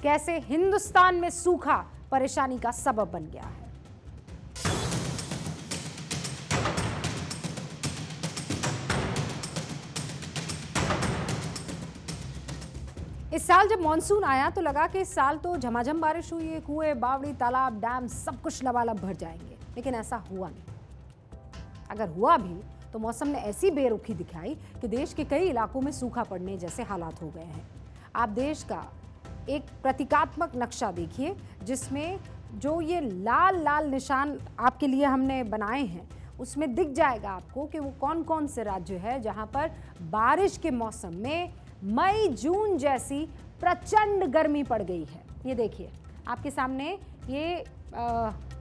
कैसे हिंदुस्तान में सूखा परेशानी का सबब बन गया है। इस साल जब मॉनसून आया तो लगा कि इस साल तो झमाझम बारिश हुई है, कुएं, बावड़ी, तालाब, डैम सब कुछ लबालब भर जाएंगे, लेकिन ऐसा हुआ नहीं। अगर हुआ भी तो मौसम ने ऐसी बेरुखी दिखाई कि देश के कई इलाकों में सूखा पड़ने जैसे हालात हो गए हैं। आप देश का एक प्रतीकात्मक नक्शा देखिए जिसमें जो ये लाल लाल निशान आपके लिए हमने बनाए हैं उसमें दिख जाएगा आपको कि वो कौन कौन से राज्य है जहां पर बारिश के मौसम में मई जून जैसी प्रचंड गर्मी पड़ गई है। ये देखिए आपके सामने ये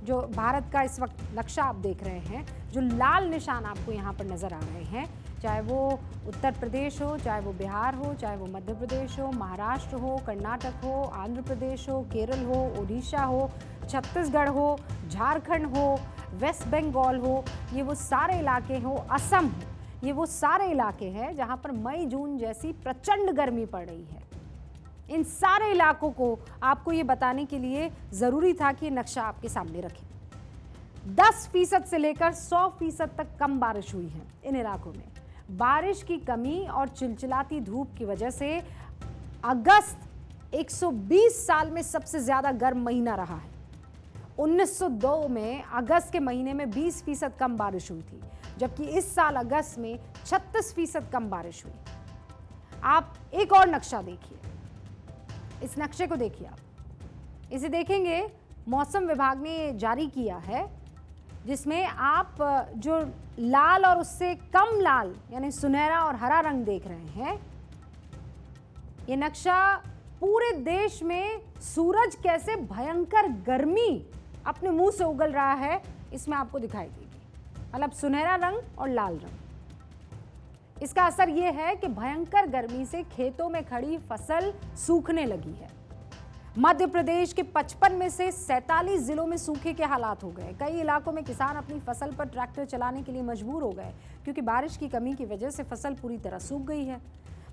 जो भारत का इस वक्त नक्शा आप देख रहे हैं, जो लाल निशान आपको यहाँ पर नज़र आ रहे हैं, चाहे वो उत्तर प्रदेश हो, चाहे वो बिहार हो, चाहे वो मध्य प्रदेश हो, महाराष्ट्र हो, कर्नाटक हो, आंध्र प्रदेश हो, केरल हो, उड़ीसा हो, छत्तीसगढ़ हो, झारखंड हो, वेस्ट बंगाल हो, ये वो सारे इलाके हो, असम हो, ये वो सारे इलाके हैं जहां पर मई जून जैसी प्रचंड गर्मी पड़ रही है। इन सारे इलाकों को आपको ये बताने के लिए जरूरी था कि नक्शा आपके सामने रखें। 10% से लेकर 100% तक कम बारिश हुई है इन इलाकों में। बारिश की कमी और चिलचिलाती धूप की वजह से अगस्त 120 साल में सबसे ज्यादा गर्म महीना रहा है। 1902 में अगस्त के महीने में 20% कम बारिश हुई थी, जबकि इस साल अगस्त में 36% कम बारिश हुई। आप एक और नक्शा देखिए, इस नक्शे को देखिए। आप इसे देखेंगे, मौसम विभाग ने जारी किया है, जिसमें आप जो लाल और उससे कम लाल यानी सुनहरा और हरा रंग देख रहे हैं, ये नक्शा पूरे देश में सूरज कैसे भयंकर गर्मी अपने मुंह से उगल रहा है इसमें आपको दिखाई देगी। मतलब सुनहरा रंग और लाल रंग, इसका असर यह है कि भयंकर गर्मी से खेतों में खड़ी फसल सूखने लगी है। मध्य प्रदेश के 55 में से 47 जिलों में सूखे के हालात हो गए। कई इलाकों में किसान अपनी फसल पर ट्रैक्टर चलाने के लिए मजबूर हो गए क्योंकि बारिश की कमी की वजह से फसल पूरी तरह सूख गई है।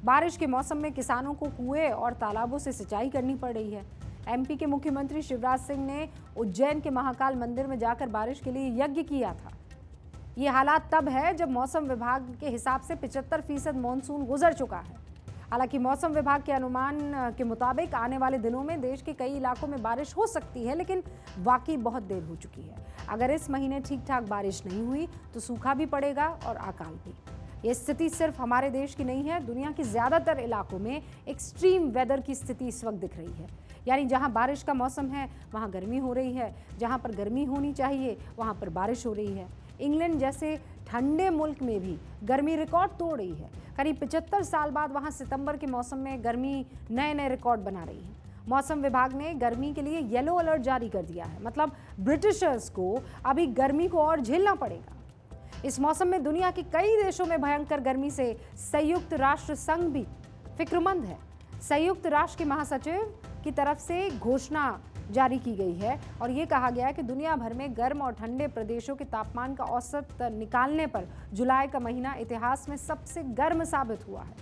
बारिश के मौसम में किसानों को कुएं और तालाबों से सिंचाई करनी पड़ रही है। एमपी के मुख्यमंत्री शिवराज सिंह ने उज्जैन के महाकाल मंदिर में जाकर बारिश के लिए यज्ञ किया था। ये हालात तब है जब मौसम विभाग के हिसाब से 75% मानसून गुजर चुका है। हालांकि मौसम विभाग के अनुमान के मुताबिक आने वाले दिनों में देश के कई इलाकों में बारिश हो सकती है, लेकिन वाकई बहुत देर हो चुकी है। अगर इस महीने ठीक ठाक बारिश नहीं हुई तो सूखा भी पड़ेगा और अकाल भी। ये स्थिति सिर्फ हमारे देश की नहीं है, दुनिया के ज़्यादातर इलाकों में एक्सट्रीम वेदर की स्थिति इस वक्त दिख रही है। यानी जहां बारिश का मौसम है वहां गर्मी हो रही है, जहां पर गर्मी होनी चाहिए वहां पर बारिश हो रही है। इंग्लैंड जैसे ठंडे मुल्क में भी गर्मी रिकॉर्ड तोड़ रही है। करीब 75 साल बाद वहां सितंबर के मौसम में गर्मी नए नए रिकॉर्ड बना रही है। मौसम विभाग ने गर्मी के लिए येलो अलर्ट जारी कर दिया है। मतलब ब्रिटिशर्स को अभी गर्मी को और झेलना पड़ेगा। इस मौसम में दुनिया के कई देशों में भयंकर गर्मी से संयुक्त राष्ट्र संघ भी फिक्रमंद है। संयुक्त राष्ट्र के महासचिव की तरफ से घोषणा जारी की गई है और ये कहा गया है कि दुनिया भर में गर्म और ठंडे प्रदेशों के तापमान का औसत निकालने पर जुलाई का महीना इतिहास में सबसे गर्म साबित हुआ है।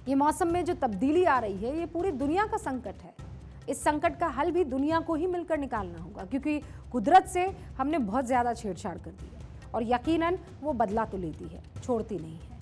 ये मौसम में जो तब्दीली आ रही है ये पूरी दुनिया का संकट है। इस संकट का हल भी दुनिया को ही मिलकर निकालना होगा, क्योंकि कुदरत से हमने बहुत ज्यादा छेड़छाड़ कर दी है और यकीनन वो बदला तो लेती है, छोड़ती नहीं है।